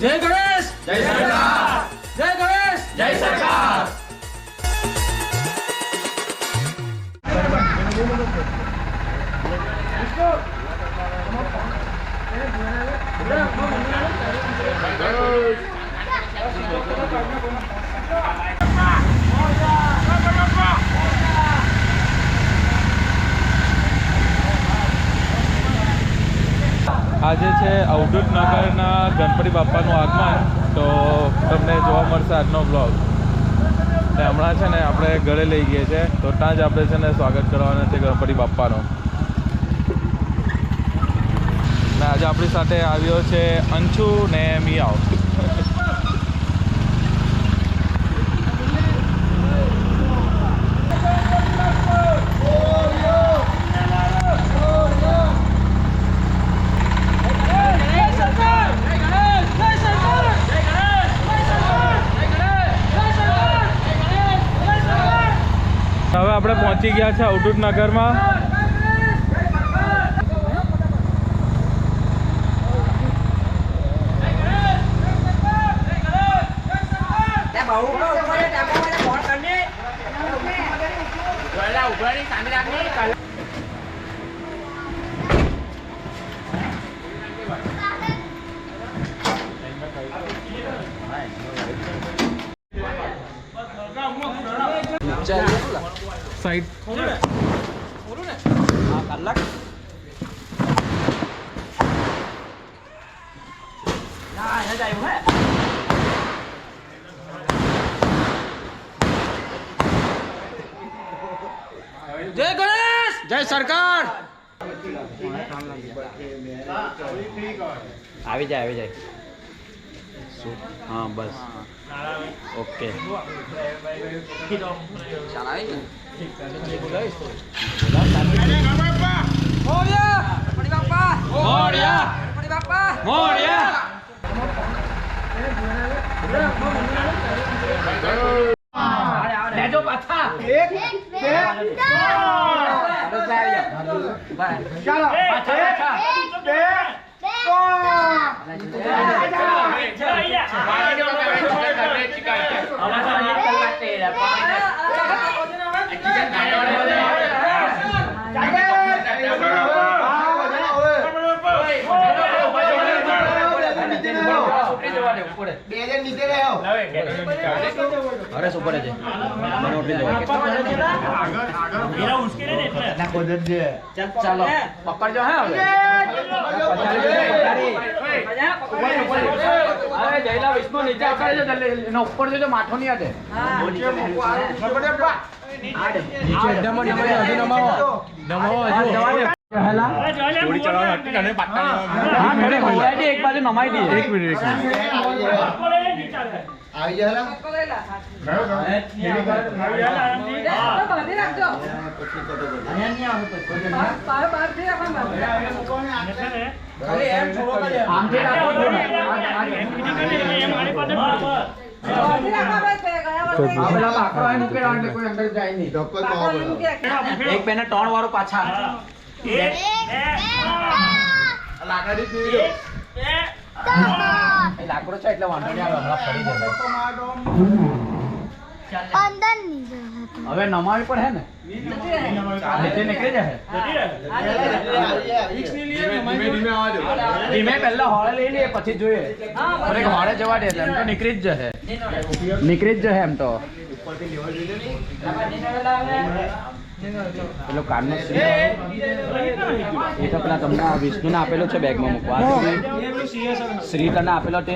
જય ગણેશ જય સરકાર, જય ગણેશ જય સરકાર. આજે છે અવધૂત નગરના ગણપતિ બાપાનું આગમન, તો તમને જોવા મળશે આજનો બ્લોગ. ને હમણાં છે ને આપણે ઘરે લઈ ગઈએ છે, તો ત્યાં જ આપણે છે ને સ્વાગત કરવાના છે ગણપતિ બાપાનો. ને આજે આપણી સાથે આવ્યો છે અંશુ ને મિયાવ. હવે આપણે પહોંચી ગયા છે અવધૂત નગરમાં. સાઈડ જય ગણેશ જય સરકાર. આવી જાય. હા બસ ઓકે. લેજો પાછા. ચાલો પાછા. અરે સુપર છે મને ઉઠી દો. ચાલો પકડજો. હે હવે જયલા વિષ્ણુ નીચે ઉતારે છે, એનો ઉપર જો માથો નહીં આટે. એક બાજુ નમાઈ દઈએ. એક મિનિટ. આવી જાય એક બેને 3 વાળો પાછા. લાકડો છે એટલે વાંધો નહીં આવે, હમણાં ફરી જાય. હવે નમાવી પણ હે ને નીચે નીકળી જાય. ધીમે પહેલા હોળે લઈ લઈએ પછી જોઈએ. હોળે જવા દે એમ તો નીકળી જ જશે એમ તો. પેલો કાનનો એ તો પેલા તમને વિષ્ણુને આપેલો છે બેગમાં મૂકવા. શ્રી તને આપેલો તે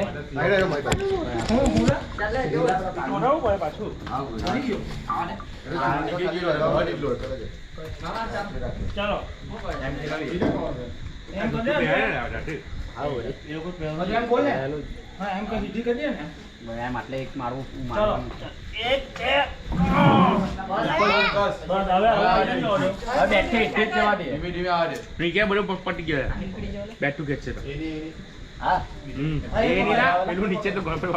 એમ એટલે એક મારું નીચે તો ઘર પર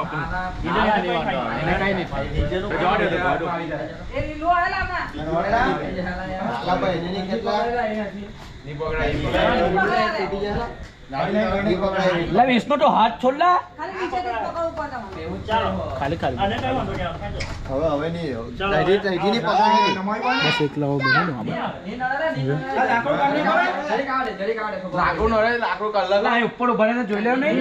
એટલે વિષ્ણુ તો હાથ છોડલા ખાલી નીચેથી પકડવું પડે તમારે. ખાલી હવે નહીં તઈથી પકડાય બસ એકલા ઉપર ઉભા રહીને જોઈ લેવું નહીં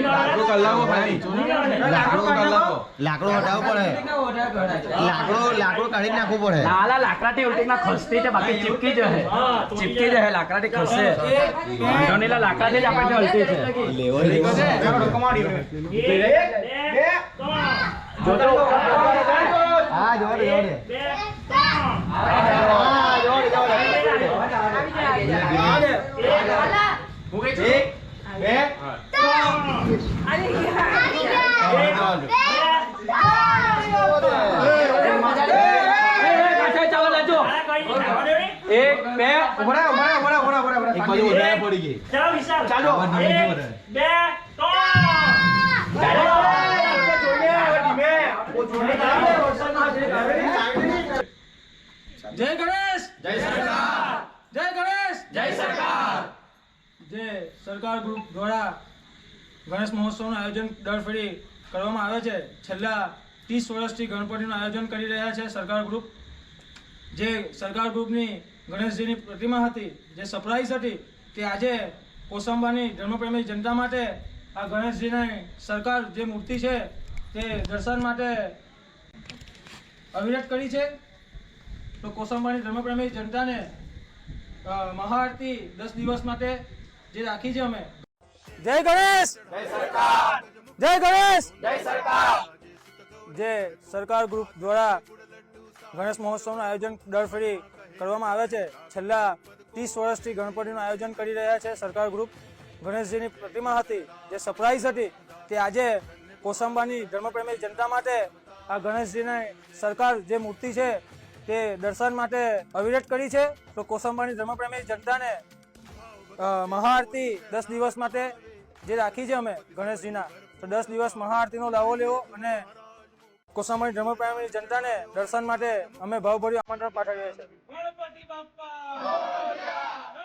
લાકડો હટાવવો પડે લાકડો કાઢી નાખવું પડે નાલા લાકડાથી ઉલટી ના ખસતી છે બાકી ચીપકી જશે લાકડાથી ખસશે વાંધો નહીં લાકડાથી જ આપણે હલતી છે હા જોડે એક બે એક બાજુ વધારે પડી ગઈ જય ગણેશ જય સરકાર જય ગણેશ જય સરકાર જે સરકાર ગ્રુપ દ્વારા ગણેશ મહોત્સવનું આયોજન દર ફેરી કરવામાં આવે છે છેલ્લા 30 વર્ષથી ગણપતિનું આયોજન કરી રહ્યા છે સરકાર ગ્રુપ જે સરકાર ગ્રુપની ગણેશજીની પ્રતિમા હતી જે સરપ્રાઈઝ હતી તે આજે કોસંબાની ધર્મપ્રેમી જનતા માટે આ ગણેશજીની સરકાર જે મૂર્તિ છે તે દર્શન માટે અવિરત કરી છે તો કોસંબાની ધર્મપ્રેમી જનતાને મહાઆરતી 10 દિવસ માટે જે રાખી છે અમે જય ગણેશ જય સરકાર જય ગણેશ જય સરકાર જે સરકાર ગ્રુપ દ્વારા ગણેશ મહોત્સવનું આયોજન દર ફેરી કરવામાં આવે છે છેલ્લા 30 વર્ષથી ગણપતિનું આયોજન કરી રહ્યા છે સરકાર ગ્રુપ ગણેશજીની પ્રતિમા હતી જે સરપ્રાઈઝ હતી તે આજે કોસંબાની ધર્મપ્રેમી જનતા માટે આ ગણેશજીની સરકાર જે મૂર્તિ છે તે દર્શન માટે અવિરત કરી છે તો કોસંબાની ધર્મપ્રેમી જનતાને મહાઆરતી 10 દિવસ માટે જે રાખી છે અમે ગણેશજીના તો 10 દિવસ મહાઆરતીનો લાવો લેવો અને કોસંબાની ધર્મપ્રેમી જનતાને દર્શન માટે અમે ભાવભર્યું આમંત્રણ પાઠવીએ છીએ. ગણપતિ બાપ્પા